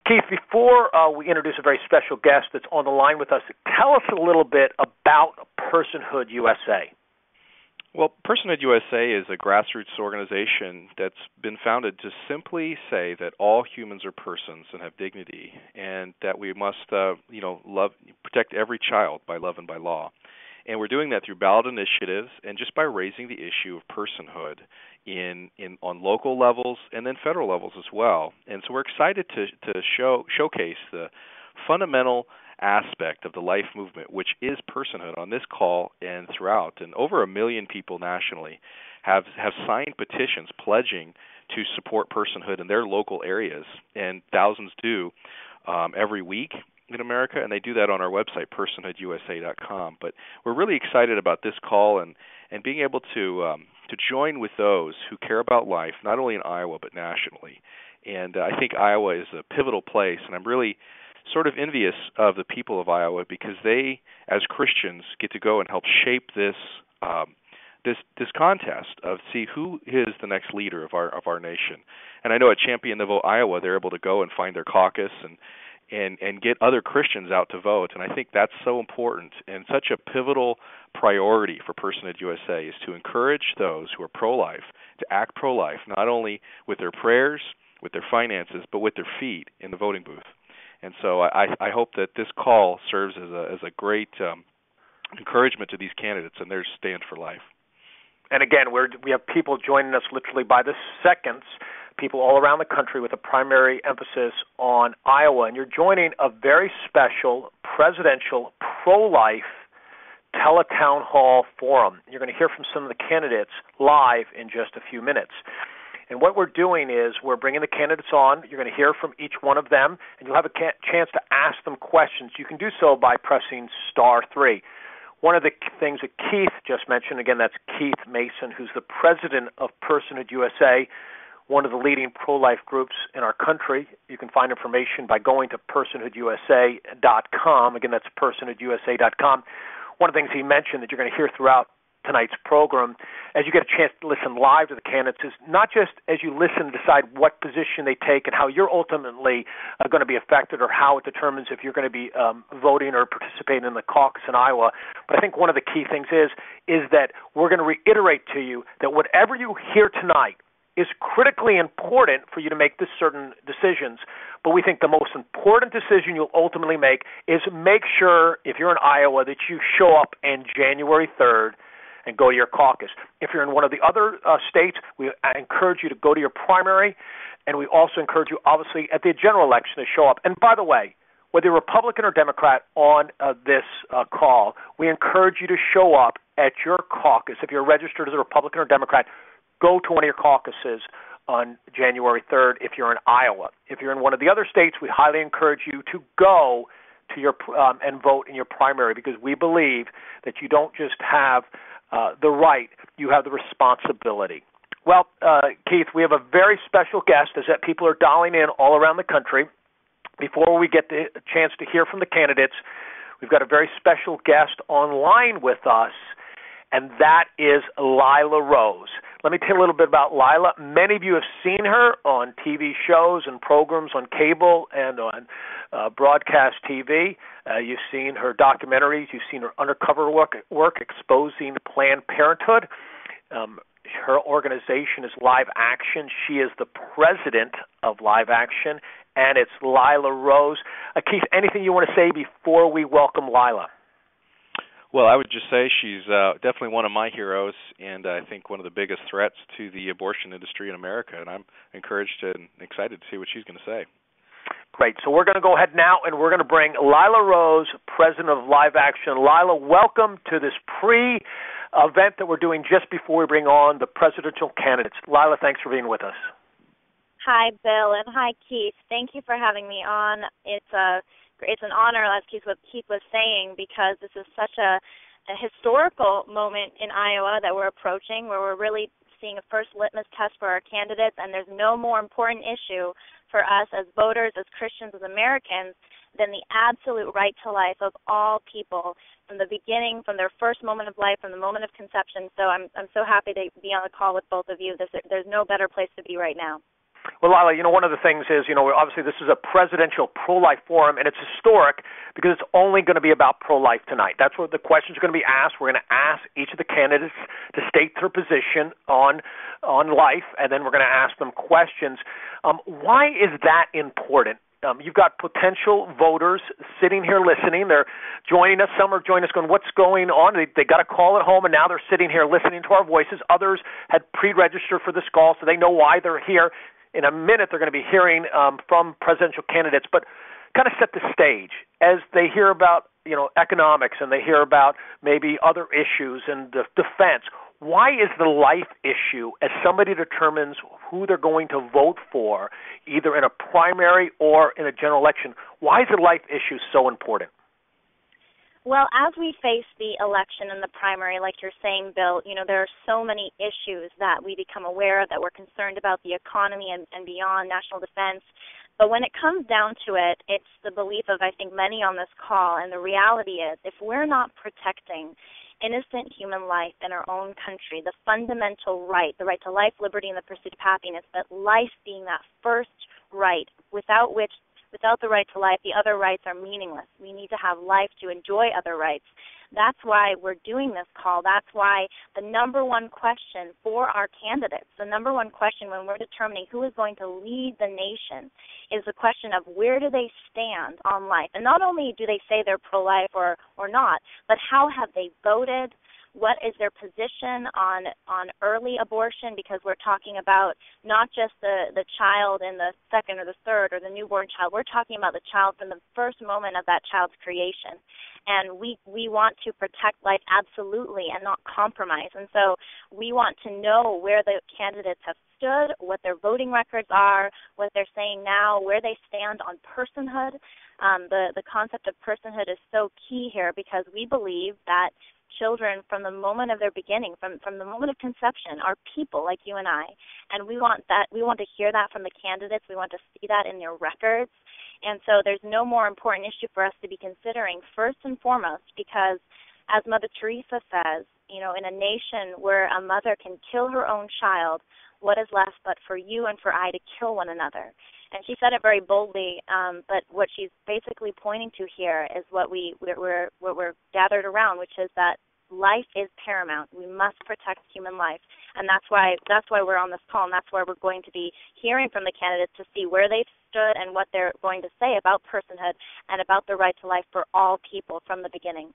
Keith, before we introduce a very special guest that's on the line with us, tell us a little bit about Personhood USA. Well, Personhood USA is a grassroots organization that's been founded to simply say that all humans are persons and have dignity, and that we must, protect every child by love and by law. And we're doing that through ballot initiatives and just by raising the issue of personhood on local levels and then federal levels as well. And so we're excited to showcase the fundamental aspect of the life movement, which is personhood, on this call and throughout. And over 1 million people nationally have signed petitions pledging to support personhood in their local areas, and thousands do every week in America, and they do that on our website, personhoodusa.com. But we're really excited about this call and being able to join with those who care about life, not only in Iowa but nationally. And I think Iowa is a pivotal place, and I'm really sort of envious of the people of Iowa because they, as Christians, get to go and help shape this contest of see who is the next leader of our nation. And I know at Champion the Vote Iowa, they're able to go and find their caucus and get other Christians out to vote. And I think that's so important and such a pivotal priority for Personhood USA is to encourage those who are pro-life to act pro-life, not only with their prayers, with their finances, but with their feet in the voting booth. And so I hope that this call serves as a great encouragement to these candidates and their stand for life. And again, we have people joining us literally by the seconds, people all around the country with a primary emphasis on Iowa. And you're joining a very special presidential pro-life teletown hall forum. You're going to hear from some of the candidates live in just a few minutes. And what we're doing is we're bringing the candidates on. You're going to hear from each one of them, and you'll have a chance to ask them questions. You can do so by pressing *3. One of the things that Keith just mentioned, again, that's Keith Mason, who's the president of Personhood USA, one of the leading pro-life groups in our country. You can find information by going to personhoodusa.com. Again, that's personhoodusa.com. One of the things he mentioned that you're going to hear throughout tonight's program, as you get a chance to listen live to the candidates, is not just as you listen to decide what position they take and how you're ultimately going to be affected or how it determines if you're going to be voting or participating in the caucus in Iowa, but I think one of the key things is that we're going to reiterate to you that whatever you hear tonight is critically important for you to make certain decisions, but we think the most important decision you'll ultimately make is make sure, if you're in Iowa, that you show up on January 3rd and go to your caucus. If you're in one of the other states, I encourage you to go to your primary, and we also encourage you, obviously, at the general election to show up. And by the way, whether you're Republican or Democrat on this call, we encourage you to show up at your caucus. If you're registered as a Republican or Democrat, go to one of your caucuses on January 3rd if you're in Iowa. If you're in one of the other states, we highly encourage you to go to your and vote in your primary, because we believe that you don't just have the right, you have the responsibility. Well, Keith, we have a very special guest as that people are dialing in all around the country. Before we get the chance to hear from the candidates, we've got a very special guest online with us, and that is Lila Rose. Let me tell you a little bit about Lila. Many of you have seen her on TV shows and programs on cable and on broadcast TV. You've seen her documentaries. You've seen her undercover work exposing Planned Parenthood. Her organization is Live Action. She is the president of Live Action, and it's Lila Rose. Keith, anything you want to say before we welcome Lila? Well, I would just say she's definitely one of my heroes, and I think one of the biggest threats to the abortion industry in America, and I'm encouraged and excited to see what she's going to say. Great. So we're going to go ahead now, and we're going to bring Lila Rose, president of Live Action. Lila, welcome to this pre-event that we're doing just before we bring on the presidential candidates. Lila, thanks for being with us. Hi, Bill, and hi, Keith. Thank you for having me on. It's an honor, as Keith was saying, because this is such a historical moment in Iowa that we're approaching, where we're really seeing a first litmus test for our candidates, and there's no more important issue for us as voters, as Christians, as Americans, than the absolute right to life of all people from the beginning, from their first moment of life, from the moment of conception. So I'm so happy to be on the call with both of you. There's no better place to be right now. Well, Lila, one of the things is, obviously this is a presidential pro-life forum, and it's historic because it's only going to be about pro-life tonight. That's what the questions are going to be asked. We're going to ask each of the candidates to state their position on life, and then we're going to ask them questions. Why is that important? You've got potential voters sitting here listening. They're joining us. Some are joining us going, what's going on? They got a call at home, and now they're sitting here listening to our voices. Others had pre-registered for this call, so they know why they're here. In a minute, they're going to be hearing from presidential candidates, but kind of set the stage as they hear about, economics, and they hear about maybe other issues and the defense. Why is the life issue, as somebody determines who they're going to vote for, either in a primary or in a general election, why is the life issue so important? Well, as we face the election and the primary, like you're saying, Bill, there are so many issues that we become aware of, that we're concerned about, the economy and beyond, national defense. But when it comes down to it, it's the belief of, I think, many on this call, and the reality is, if we're not protecting innocent human life in our own country, the fundamental right, the right to life, liberty, and the pursuit of happiness, but life being that first right, without the right to life, the other rights are meaningless. We need to have life to enjoy other rights. That's why we're doing this call. That's why the number one question for our candidates, the number one question when we're determining who is going to lead the nation, is the question of where do they stand on life. And not only do they say they're pro-life or not, but how have they voted? What is their position on early abortion? Because we're talking about not just the child in the second or the third or the newborn child. We're talking about the child from the first moment of that child's creation. And we want to protect life absolutely and not compromise. And so we want to know where the candidates have stood, what their voting records are, what they're saying now, where they stand on personhood. The concept of personhood is so key here because we believe that children from the moment of their beginning, from the moment of conception, are people like you and I. And we want to hear that from the candidates. We want to see that in their records. And so there's no more important issue for us to be considering first and foremost because, as Mother Teresa says, in a nation where a mother can kill her own child, what is left but for you and for I to kill one another? And she said it very boldly, but what she's basically pointing to here is what we're gathered around, which is that life is paramount. We must protect human life, and that's why we're on this call, and that's why we're going to be hearing from the candidates to see where they've stood and what they're going to say about personhood and about the right to life for all people from the beginning.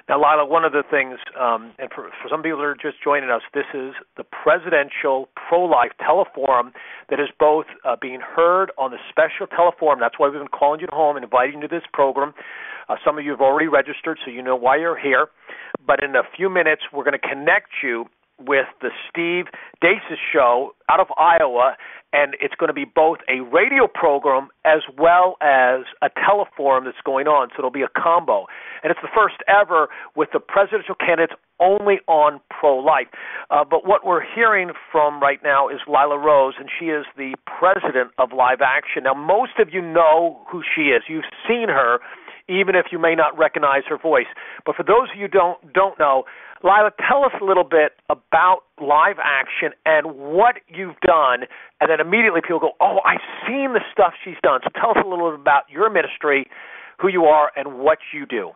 Now, Lila, one of the things, and for some people that are just joining us, this is the presidential pro-life teleforum that is both being heard on the special teleforum. That's why we've been calling you home and inviting you to this program. Some of you have already registered, so you know why you're here. But in a few minutes, we're going to connect you with the Steve Deace's show out of Iowa, and it's going to be both a radio program as well as a teleforum that's going on, so it'll be a combo. And it's the first ever with the presidential candidates only on pro-life. But what we're hearing from right now is Lila Rose, and she is the president of Live Action. Now, most of you know who she is. You've seen her, even if you may not recognize her voice. But for those of you who don't know, Lila, tell us a little bit about Live Action and what you've done, and then immediately people go, oh, I've seen the stuff she's done. So tell us a little bit about your ministry, who you are, and what you do.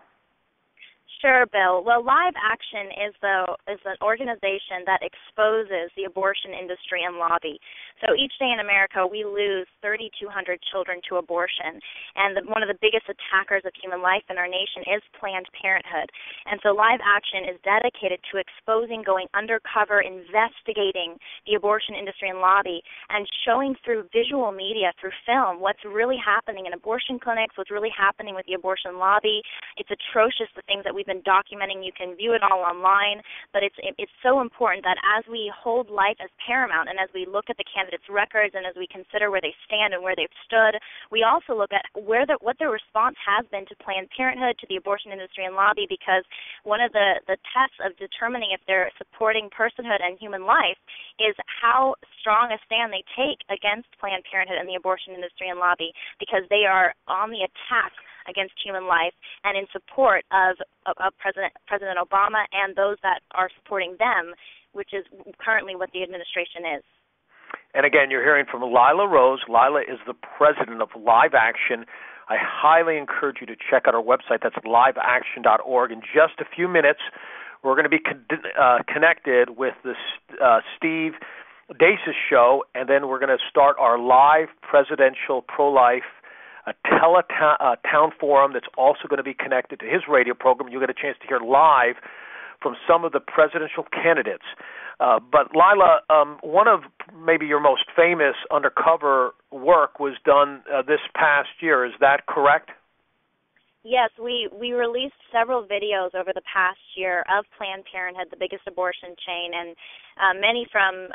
Sure, Bill. Well, Live Action is an organization that exposes the abortion industry and lobby. So each day in America, we lose 3,200 children to abortion, and one of the biggest attackers of human life in our nation is Planned Parenthood. And so Live Action is dedicated to exposing, going undercover, investigating the abortion industry and lobby, and showing through visual media, through film, what's really happening in abortion clinics, what's really happening with the abortion lobby. It's atrocious, the things that we've been documenting. You can view it all online, but it's so important that as we hold life as paramount and as we look at the candidates' records and as we consider where they stand and where they've stood, we also look at what their response has been to Planned Parenthood, to the abortion industry and lobby, because one of the tests of determining if they're supporting personhood and human life is how strong a stand they take against Planned Parenthood and the abortion industry and lobby, because they are on the attack against human life and in support of President Obama and those that are supporting them, which is currently what the administration is. And again, you're hearing from Lila Rose. Lila is the president of Live Action. I highly encourage you to check out our website. That's liveaction.org. In just a few minutes, we're going to be connected with the Steve Deace's show, and then we're going to start our live presidential pro-life town forum that's also going to be connected to his radio program. You'll get a chance to hear live from some of the presidential candidates. But Lila, one of maybe your most famous undercover work was done this past year. Is that correct? Yes, we released several videos over the past year of Planned Parenthood, the biggest abortion chain, and many from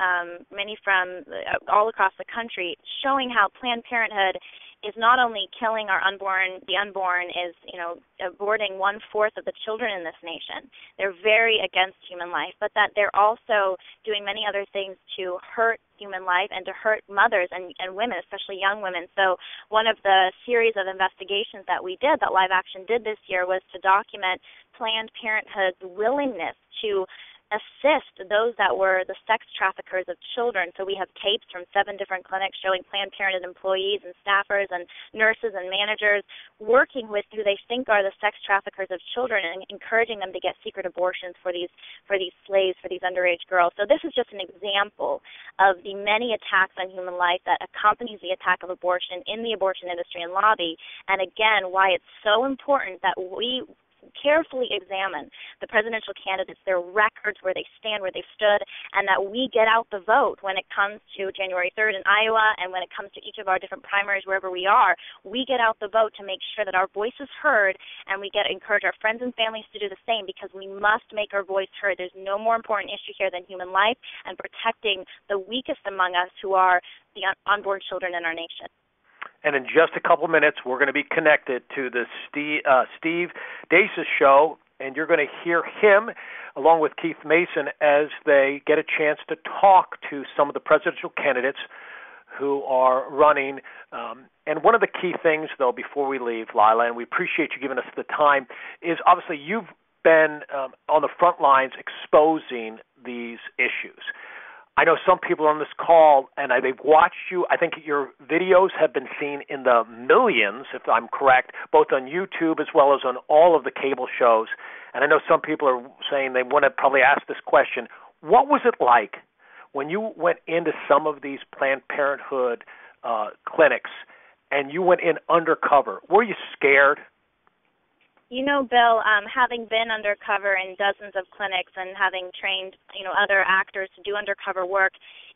all across the country, showing how Planned Parenthood is not only killing the unborn is, aborting 1/4 of the children in this nation. They're very against human life, but that they're also doing many other things to hurt human life and to hurt mothers and women, especially young women. So one of the series of investigations that we did, that Live Action did this year, was to document Planned Parenthood's willingness to assist those that were the sex traffickers of children. So we have tapes from 7 different clinics showing Planned Parenthood employees and staffers and nurses and managers working with who they think are the sex traffickers of children and encouraging them to get secret abortions for these slaves, for these underage girls. So this is just an example of the many attacks on human life that accompanies the attack of abortion in the abortion industry and lobby, and again, why it's so important that we carefully examine the presidential candidates, their records, where they stand, where they've stood, and that we get out the vote when it comes to January 3rd in Iowa and when it comes to each of our different primaries wherever we are. We get out the vote to make sure that our voice is heard, and we encourage our friends and families to do the same, because we must make our voice heard. There's no more important issue here than human life and protecting the weakest among us, who are the unborn children in our nation. And in just a couple minutes, we're going to be connected to the Steve Deace's show, and you're going to hear him along with Keith Mason as they get a chance to talk to some of the presidential candidates who are running. And one of the key things, though, before we leave, Lila, and we appreciate you giving us the time, is obviously you've been on the front lines exposing these issues. I know some people on this call, and they've watched you. I think your videos have been seen in the millions, if I'm correct, both on YouTube as well as on all of the cable shows. And I know some people are saying they want to probably ask this question. What was it like when you went into some of these Planned Parenthood clinics and you went in undercover? Were you scared? Bill, having been undercover in dozens of clinics and having trained, other actors to do undercover work,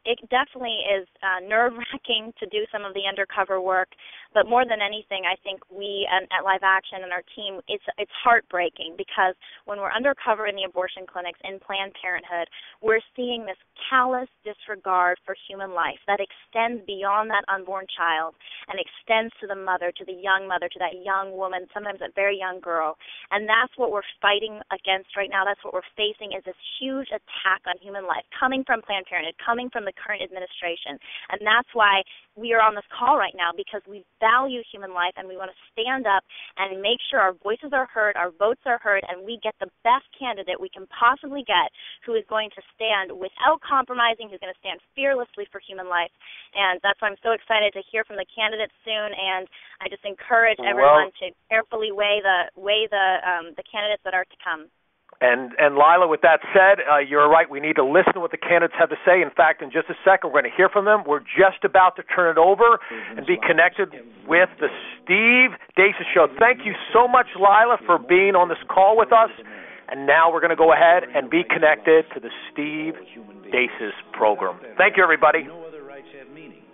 it definitely is nerve-wracking to do some of the undercover work. But more than anything, I think we at Live Action and our team, it's heartbreaking, because when we're undercover in the abortion clinics in Planned Parenthood, we're seeing this callous disregard for human life that extends beyond that unborn child and extends to the mother, to the young mother, to that young woman, sometimes that very young girl. And that's what we're fighting against right now. That's what we're facing, is this huge attack on human life coming from Planned Parenthood, coming from the current administration. And that's why we are on this call right now, because we value human life and we want to stand up and make sure our voices are heard, our votes are heard, and we get the best candidate we can possibly get, who is going to stand without compromising, who's going to stand fearlessly for human life. And that's why I'm so excited to hear from the candidates soon, and I just encourage everyone to carefully weigh the candidates that are to come. And Lila, with that said, you're right. We need to listen to what the candidates have to say. In fact, in just a second, we're going to hear from them. We're just about to turn it over and be connected with the Steve Deace Show. Thank you so much, Lila, for being on this call with us. And now we're going to go ahead and be connected to the Steve Deace's program. Thank you, everybody.